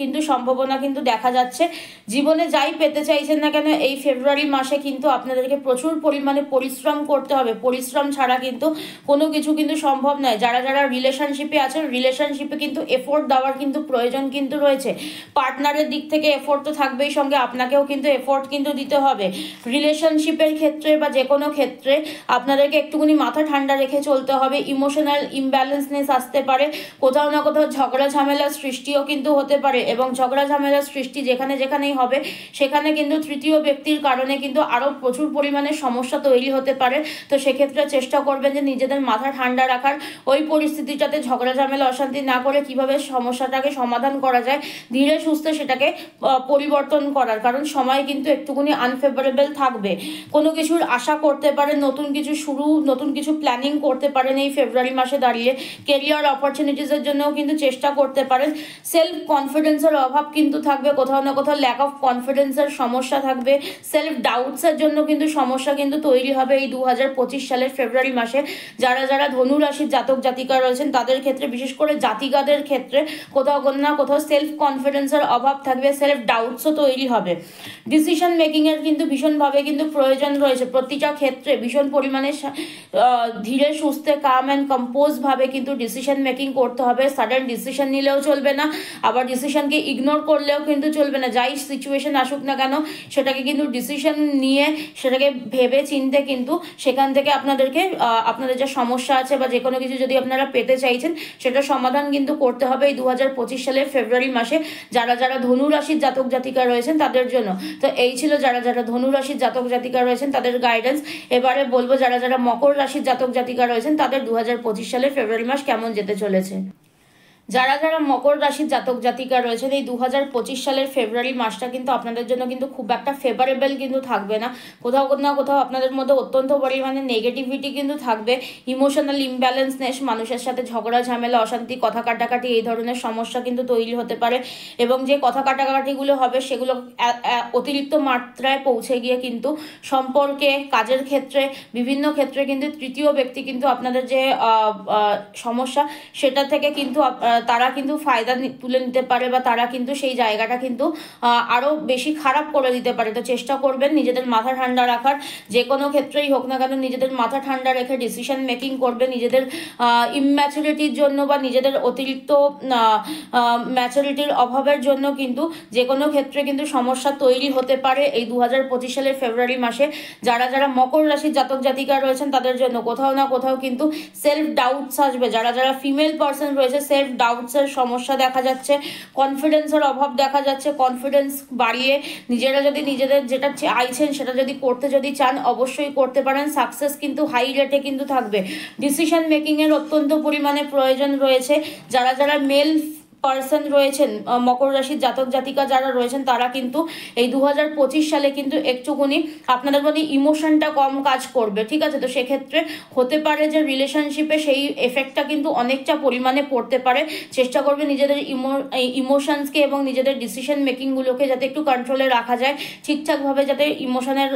কিন্তু সম্ভাবনা কিন্তু দেখা যাচ্ছে। জীবনে যাই পেতে চাইছেন না কেন এই ফেব্রুয়ারি মাসে কিন্তু আপনাদেরকে প্রচুর পরিমাণে পরিশ্রম করতে হবে। পরিশ্রম ছাড়া কিন্তু কোনো কিছু কিন্তু সম্ভব নয়। যারা যারা রিলেশনশিপে আছেন রিলেশনশিপে কিন্তু এফোর্ট দেওয়ার কিন্তু প্রয়োজন কিন্তু রয়েছে। পার্টনারের দিক থেকে এফোর্ট তো থাকবেই, সঙ্গে আপনাকেও কিন্তু এফোর্ট কিন্তু দিতে হবে। রিলেশনশিপের ক্ষেত্রে বা যে কোনো ক্ষেত্রে আপনাদেরকে একটুখানি মাথা ঠান্ডা রেখে চলতে হবে। ইমোশনাল ইমব্যালেন্সনেস আসতে পারে, কোথাও না কোথাও ঝগড়া ঝামেলার সৃষ্টিও কিন্তু হতে পারে এবং ঝগড়া ঝামেলার সৃষ্টি যেখানেই হবে সেখানে কিন্তু তৃতীয় ব্যক্তির কারণে কিন্তু আরও প্রচুর পরিমাণে সমস্যা তৈরি হতে পারে। তো সেক্ষেত্রে চেষ্টা করবেন যে নিজেদের মাথা ঠান্ডা রাখার, ওই পরিস্থিতিটাতে ঝগড়া ঝামেলা অশান্তি না করে কিভাবে সমস্যাটাকে সমাধান করা যায় ধীরে সুস্থে সেটাকে পরিবর্তন করার। কারণ সময় কিন্তু একটুখানি আনফেভারেবল থাকবে। কোনো কিছুর আশা করতে পারেন, নতুন কিছু শুরু, নতুন কিছু প্ল্যানিং করতে পারেন এই ফেব্রুয়ারি মাসে দাঁড়িয়ে। কেরিয়ার অপরচুনিটিসের জন্যও কিন্তু চেষ্টা করতে পারেন। সেলফ কনফিডেন্সের অভাব কিন্তু থাকবে, কোথাও না কোথাও ল্যাক অফ কনফিডেন্সের সমস্যা থাকবে। সেলফ ডাউটসের জন্য কিন্তু সমস্যা কিন্তু তৈরি হবে এই 2025 সালের ফেব্রুয়ারি মাসে। যারা যারা ধনু রাশির জাতক জাতিকা রয়েছেন তাদের ক্ষেত্রে, বিশেষ করে জাতিকাদের ক্ষেত্রে কোথাও না কোথাও সেলফ কনফিডেন্সের অভাব থাকবে, সেলফ ডাউটসও তৈরি হবে। ডিসিশন মেকিংয়ের কিন্তু ভীষণভাবে কিন্তু প্রয়োজন রয়েছে। প্রতিটা ক্ষেত্রে ভীষণ পরিমাণে ধীরে সুস্থে কাম অ্যান্ড কম্পোজভাবে কিন্তু ডিসিশন মেকিং করতে হবে। সাডেন ডিসিশন নিলেও চলবে না, আবার ডিসিশনকে ইগনোর করলেও কিন্তু চলবে না। যাই সিচুয়েশন আসুক না কেন সেটাকে কিন্তু ডিসিশন নিয়ে সেটাকে ভেবে চিনতে কিন্তু সেখান থেকে আপনাদের যে সমস্যা আছে বা যে কোনো কিছু যদি আপনারা পেতে চাইছেন সেটা সমাধান কিন্তু করতে হবে এই 2025 সালের ফেব্রুয়ারি মাসে যারা যারা ধনু রাশির জাতক জাতিকা রয়েছেন তাদের জন্য। তো এই ছিল যারা যারা ধনু রাশির জাতক জাতিকা রয়েছেন তাদের গাইডেন্স। এবারে বলবো যারা যারা মকর রাশির জাতক জাতিকা রয়েছেন তাদের 2025 সালের ফেব্রুয়ারি মাস কেমন যেতে চলেছে। যারা যারা মকর রাশির জাতক জাতিকা রয়েছেন এই 2025 সালের ফেব্রুয়ারি মাসটা কিন্তু আপনাদের জন্য কিন্তু খুব একটা ফেভারেবল কিন্তু থাকবে না। কোথাও না কোথাও আপনাদের মধ্যে অত্যন্ত পরিমাণে নেগেটিভিটি কিন্তু থাকবে, ইমোশনাল ইমব্যালেন্সনেস, মানুষের সাথে ঝগড়া ঝামেলা অশান্তি কথা কাটাকাটি এই ধরনের সমস্যা কিন্তু তৈরি হতে পারে এবং যে কথা কাটাকাটিগুলো হবে সেগুলো অতিরিক্ত মাত্রায় পৌঁছে গিয়ে কিন্তু সম্পর্কে, কাজের ক্ষেত্রে, বিভিন্ন ক্ষেত্রে কিন্তু তৃতীয় ব্যক্তি কিন্তু আপনাদের যে সমস্যা সেটা থেকে কিন্তু তারা কিন্তু ফায়দা তুলে নিতে পারে বা তারা কিন্তু সেই জায়গাটা কিন্তু আরও বেশি খারাপ করে দিতে পারে। তো চেষ্টা করবেন নিজেদের মাথা ঠান্ডা রাখার, যে কোনো ক্ষেত্রেই হোক না কেন নিজেদের মাথা ঠান্ডা রেখে ডিসিশন মেকিং করবে। নিজেদের ইম্যাচুরিটির জন্য বা নিজেদের অতিরিক্ত ম্যাচুরিটির অভাবের জন্য কিন্তু যে কোনো ক্ষেত্রে কিন্তু সমস্যা তৈরি হতে পারে এই 2025 সালের ফেব্রুয়ারি মাসে। যারা যারা মকর রাশির জাতক জাতিকা রয়েছেন তাদের জন্য কোথাও না কোথাও কিন্তু সেলফ ডাউটস আসবে। যারা যারা ফিমেল পার্সন রয়েছে সেলফ ডাউটসের সমস্যা দেখা যাচ্ছে, কনফিডেন্সের অভাব দেখা যাচ্ছে। কনফিডেন্স বাড়িয়ে নিজেরা যদি নিজেদের যেটা চাইছেন সেটা যদি করতে যদি চান অবশ্যই করতে পারেন। সাকসেস কিন্তু হাই রেটে কিন্তু থাকবে। ডিসিশন মেকিংয়ের অত্যন্ত পরিমাণে প্রয়োজন রয়েছে। যারা যারা মেল পার্সন রয়েছেন মকর রাশির জাতক জাতিকা যারা রয়েছেন তারা কিন্তু এই 2025 সালে কিন্তু একটুখানি আপনাদের মধ্যে ইমোশনটা কম কাজ করবে, ঠিক আছে। তো সেক্ষেত্রে হতে পারে যে রিলেশনশিপে সেই এফেক্টটা কিন্তু অনেকটা পরিমাণে পড়তে পারে। চেষ্টা করবে নিজেদের ইমোশনসকে এবং নিজেদের ডিসিশন মেকিংগুলোকে যাতে একটু কন্ট্রোলে রাখা যায়, ঠিকঠাকভাবে যাতে ইমোশনের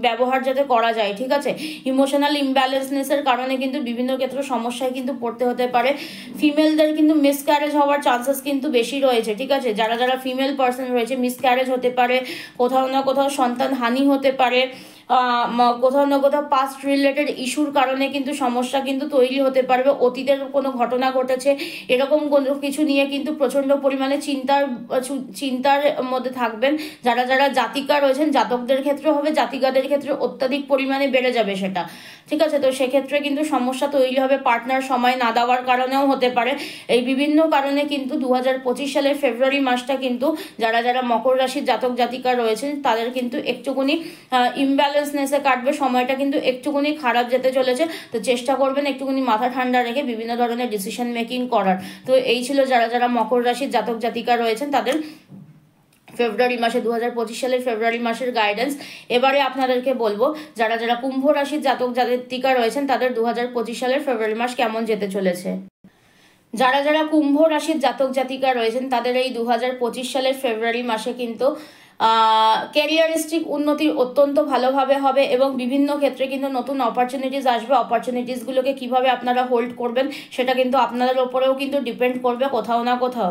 ব্যবহার যাতে করা যায়, ঠিক আছে। ইমোশনাল ইমব্যালেন্সনেসের কারণে কিন্তু বিভিন্ন ক্ষেত্রে সমস্যায় কিন্তু পড়তে হতে পারে। ফিমেলদের কিন্তু মিসক্যারেজ হওয়ার চান্সেস কিন্তু বেশি রয়েছে, ঠিক আছে। যারা যারা ফিমেল পার্সন রয়েছে মিসক্যারেজ হতে পারে, কোথাও না কোথাও সন্তান হানি হতে পারে, কোথাও না কোথাও পাস্ট রিলেটেড ইস্যুর কারণে কিন্তু সমস্যা কিন্তু তৈরি হতে পারবে। অতীতের কোনো ঘটনা ঘটেছে এরকম কোনো কিছু নিয়ে কিন্তু প্রচণ্ড পরিমাণে চিন্তার মধ্যে থাকবেন। যারা যারা জাতিকা রয়েছেন জাতকদের ক্ষেত্রে হবে, জাতিকাদের ক্ষেত্রে অত্যাধিক পরিমাণে বেড়ে যাবে সেটা, ঠিক আছে। তো সেক্ষেত্রে কিন্তু সমস্যা তৈরি হবে, পার্টনার সময় না দেওয়ার কারণেও হতে পারে। এই বিভিন্ন কারণে কিন্তু 2025 সালের ফেব্রুয়ারি মাসটা কিন্তু যারা যারা মকর রাশির জাতক জাতিকা রয়েছেন তাদের কিন্তু একটুখানি ইমব্যালেন্সনেসে কাটবে, সময়টা কিন্তু একটুখানি খারাপ যেতে চলেছে। তো চেষ্টা করবেন একটুখানি মাথা ঠান্ডা রেখে বিভিন্ন ধরনের ডিসিশন মেকিং করার। তো এই ছিল যারা যারা মকর রাশির জাতক জাতিকা রয়েছেন তাদের ফেব্রুয়ারি মাসে 2025 সালের ফেব্রুয়ারি মাসের গাইডেন্স। এবারে আপনাদেরকে বলবো যারা যারা কুম্ভ রাশির জাতক জাতিকা রয়েছেন তাদের 2025 সালের ফেব্রুয়ারি মাস কেমন যেতে চলেছে। যারা যারা কুম্ভ রাশির জাতক জাতিকা রয়েছেন তাদের এই 2025 সালের ফেব্রুয়ারি মাসে কিন্তু ক্যারিয়ারিস্টিক উন্নতি অত্যন্ত ভালোভাবে হবে এবং বিভিন্ন ক্ষেত্রে কিন্তু নতুন অপরচুনিটিস আসবে। অপরচুনিটিসগুলোকে কিভাবে আপনারা হোল্ড করবেন সেটা কিন্তু আপনাদের ওপরেও কিন্তু ডিপেন্ড করবে। কোথাও না কোথাও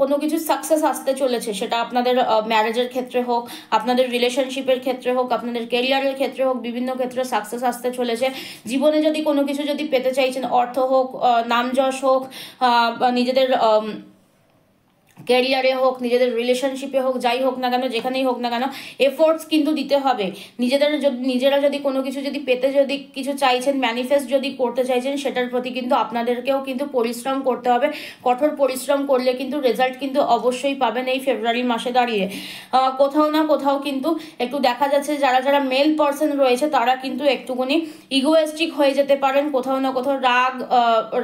কোনো কিছু সাকসেস আসতে চলেছে, সেটা আপনাদের ম্যারেজের ক্ষেত্রে হোক, আপনাদের রিলেশনশিপের ক্ষেত্রে হোক, আপনাদের ক্যারিয়ারের ক্ষেত্রে হোক, বিভিন্ন ক্ষেত্রে সাকসেস আসতে চলেছে। জীবনে যদি কোনো কিছু যদি পেতে চাইছেন, অর্থ হোক, নাম যশ হোক, নিজেদের ক্যারিয়ারে হোক, নিজেদের রিলেশনশিপে হোক, যাই হোক না কেন, যেখানেই হোক না কেন এফোর্টস কিন্তু দিতে হবে। নিজেরা যদি কোনো কিছু যদি পেতে যদি কিছু চাইছেন, ম্যানিফেস্ট যদি করতে চাইছেন, সেটার প্রতি কিন্তু আপনাদেরকেও কিন্তু পরিশ্রম করতে হবে। কঠোর পরিশ্রম করলে কিন্তু রেজাল্ট কিন্তু অবশ্যই পাবেন এই ফেব্রুয়ারি মাসে দাঁড়িয়ে। কোথাও না কোথাও কিন্তু একটু দেখা যাচ্ছে যারা যারা মেল পার্সন রয়েছে তারা কিন্তু একটুখানি ইগোয়েস্টিক হয়ে যেতে পারেন। কোথাও না কোথাও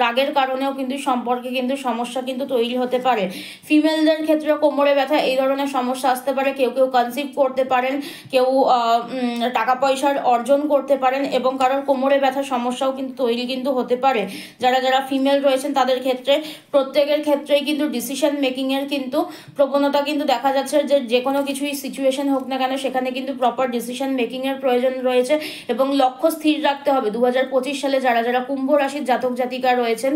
রাগের কারণেও কিন্তু সম্পর্কে কিন্তু সমস্যা কিন্তু তৈরি হতে পারে। ফিমেলদের ক্ষেত্রে কোমরে ব্যথা এই ধরনের সমস্যা আসতে পারে। কেউ কেউ কনসিভ করতে পারেন, কেউ টাকা পয়সার অর্জন করতে পারেন এবং কারোর কোমরে ব্যথার সমস্যাও কিন্তু তৈরি কিন্তু হতে পারে। যারা যারা ফিমেল রয়েছেন তাদের ক্ষেত্রে প্রত্যেকের ক্ষেত্রেই কিন্তু ডিসিশন মেকিংয়ের কিন্তু প্রবণতা কিন্তু দেখা যাচ্ছে যে কোনো কিছুই সিচুয়েশন হোক না কেন সেখানে কিন্তু প্রপার ডিসিশন মেকিংয়ের প্রয়োজন রয়েছে এবং লক্ষ্য স্থির রাখতে হবে। 2025 সালে যারা যারা কুম্ভ রাশির জাতক জাতিকা রয়েছেন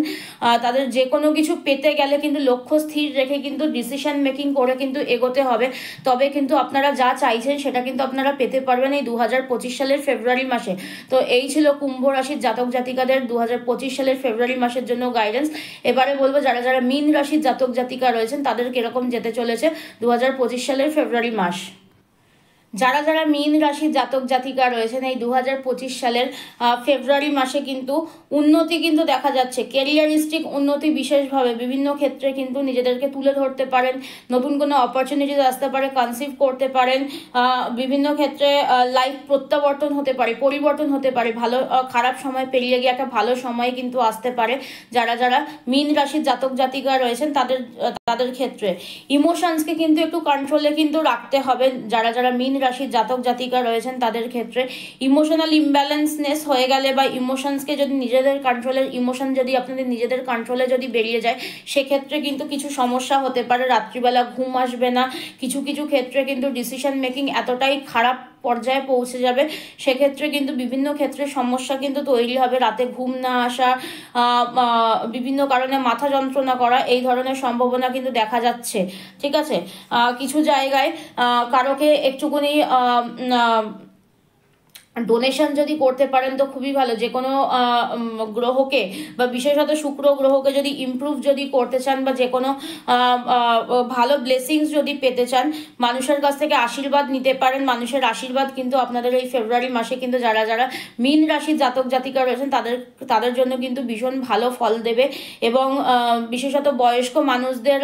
তাদের যে কোনো কিছু পেতে গেলে কিন্তু লক্ষ্য স্থির রেখে কিন্তু ডিসিশন মেকিং করে কিন্তু এগোতে হবে। তবে কিন্তু আপনারা যা চাইছেন সেটা কিন্তু আপনারা পেতে পারবেন এই 2025 সালের ফেব্রুয়ারি মাসে। তো এই ছিল কুম্ভ রাশির জাতক জাতিকাদের 2025 সালের ফেব্রুয়ারি মাসের জন্য গাইডেন্স। এবারে বলবো যারা যারা মীন রাশির জাতক জাতিকা রয়েছেন তাদের কিরকম যেতে চলেছে 2025 সালের ফেব্রুয়ারি মাস। যারা যারা মীন রাশির জাতক জাতিকা রয়েছেন এই 2025 সালের ফেব্রুয়ারি মাসে কিন্তু উন্নতি কিন্তু দেখা যাচ্ছে, ক্যারিয়ারিস্টিক উন্নতি বিশেষভাবে বিভিন্ন ক্ষেত্রে কিন্তু নিজেদেরকে তুলে ধরতে পারেন, নতুন কোনো অপরচুনিটি আসতে পারে, কনসিভ করতে পারেন, বিভিন্ন ক্ষেত্রে লাইফ প্রত্যাবর্তন হতে পারে, পরিবর্তন হতে পারে, ভালো খারাপ সময় পেরিয়ে গিয়ে একটা ভালো সময় কিন্তু আসতে পারে। যারা যারা মীন রাশির জাতক জাতিকা রয়েছেন তাদের ক্ষেত্রে ইমোশনসকে কিন্তু একটু কন্ট্রোলে কিন্তু রাখতে হবে। যারা যারা মীন রাশির জাতক জাতিকা রয়েছেন তাদের ক্ষেত্রে ইমোশনাল ইমব্যালেন্সনেস হয়ে গেলে বা ইমোশনসকে যদি নিজেদের কন্ট্রোলের ইমোশন যদি আপনাদের নিজেদের কন্ট্রোলে যদি বেরিয়ে যায় সেক্ষেত্রে কিন্তু কিছু সমস্যা হতে পারে, রাত্রিবেলা ঘুম আসবে না, কিছু কিছু ক্ষেত্রে কিন্তু ডিসিশন মেকিং এতটাই খারাপ পর্যায়ে পৌঁছে যাবে, সেক্ষেত্রে কিন্তু বিভিন্ন ক্ষেত্রে সমস্যা কিন্তু তৈরি হবে, রাতে ঘুম না আসা, বিভিন্ন কারণে মাথা যন্ত্রণা করা, এই ধরনের সম্ভাবনা কিন্তু দেখা যাচ্ছে। ঠিক আছে, কিছু জায়গায় কারোকে একটুখানি ডোনেশন যদি করতে পারেন তো খুবই ভালো, যে কোনো গ্রহকে বা বিশেষত শুক্র গ্রহকে যদি ইমপ্রুভ যদি করতে চান বা যে কোনো ভালো ব্লেসিংস যদি পেতে চান, মানুষের কাছ থেকে আশীর্বাদ নিতে পারেন। মানুষের আশীর্বাদ কিন্তু আপনাদের এই ফেব্রুয়ারি মাসে কিন্তু যারা যারা মীন রাশির জাতক জাতিকা রয়েছেন তাদের জন্য কিন্তু ভীষণ ভালো ফল দেবে। এবং বিশেষত বয়স্ক মানুষদের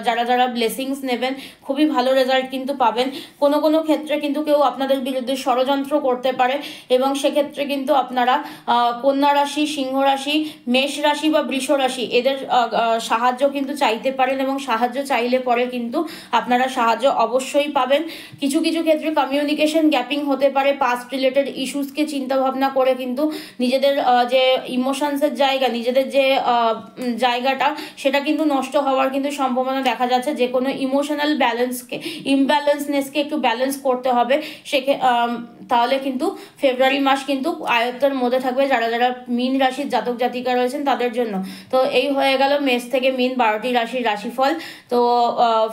যারা যারা ব্লেসিংস নেবেন খুবই ভালো রেজাল্ট কিন্তু পাবেন। কোনো কোনো ক্ষেত্রে কিন্তু কেউ আপনাদের বিরুদ্ধে ষড়যন্ত্র করতে পারে এবং সেক্ষেত্রে কিন্তু আপনারা কন্যা রাশি, সিংহ রাশি, মেষ রাশি বা বৃষ রাশি এদের সাহায্য কিন্তু চাইতে পারেন এবং সাহায্য চাইলে পরে কিন্তু আপনারা সাহায্য অবশ্যই পাবেন। কিছু কিছু ক্ষেত্রে কমিউনিকেশন গ্যাপিং হতে পারে, পাস্ট রিলেটেড ইস্যুসকে চিন্তা ভাবনা করে কিন্তু নিজেদের যে ইমোশনসের জায়গা, নিজেদের যে জায়গাটা সেটা কিন্তু নষ্ট হওয়ার কিন্তু সম্ভাবনা দেখা যাচ্ছে। যে কোনো ইমোশনাল ইমব্যালেন্সনেসকে একটু ব্যালেন্স করতে হবে, তাহলে কিন্তু ফেব্রুয়ারি মাস কিন্তু আয়ত্তের মধ্যে থাকবে যারা যারা মীন রাশির জাতক জাতিকা রয়েছেন তাদের জন্য। তো এই হয়ে গেল মেষ থেকে মীন 12টি রাশির রাশিফল। তো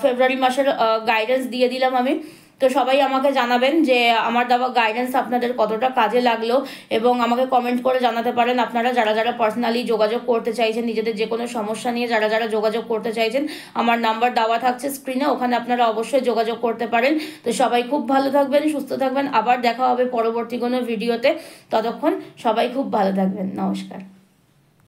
ফেব্রুয়ারি মাসের গাইডেন্স দিয়ে দিলাম আমি। তো সবাই আমাকে জানাবেন যে আমার দেওয়া গাইডেন্স আপনাদের কতটা কাজে লাগলো এবং আমাকে কমেন্ট করে জানাতে পারেন আপনারা যারা যারা পার্সোনালি যোগাযোগ করতে চাইছেন, নিজেদের যে কোনো সমস্যা নিয়ে যারা যারা যোগাযোগ করতে চাইছেন, আমার নাম্বার দেওয়া থাকছে স্ক্রিনে, ওখানে আপনারা অবশ্যই যোগাযোগ করতে পারেন। তো সবাই খুব ভালো থাকবেন, সুস্থ থাকবেন, আবার দেখা হবে পরবর্তী কোনো ভিডিওতে। ততক্ষণ সবাই খুব ভালো থাকবেন, নমস্কার।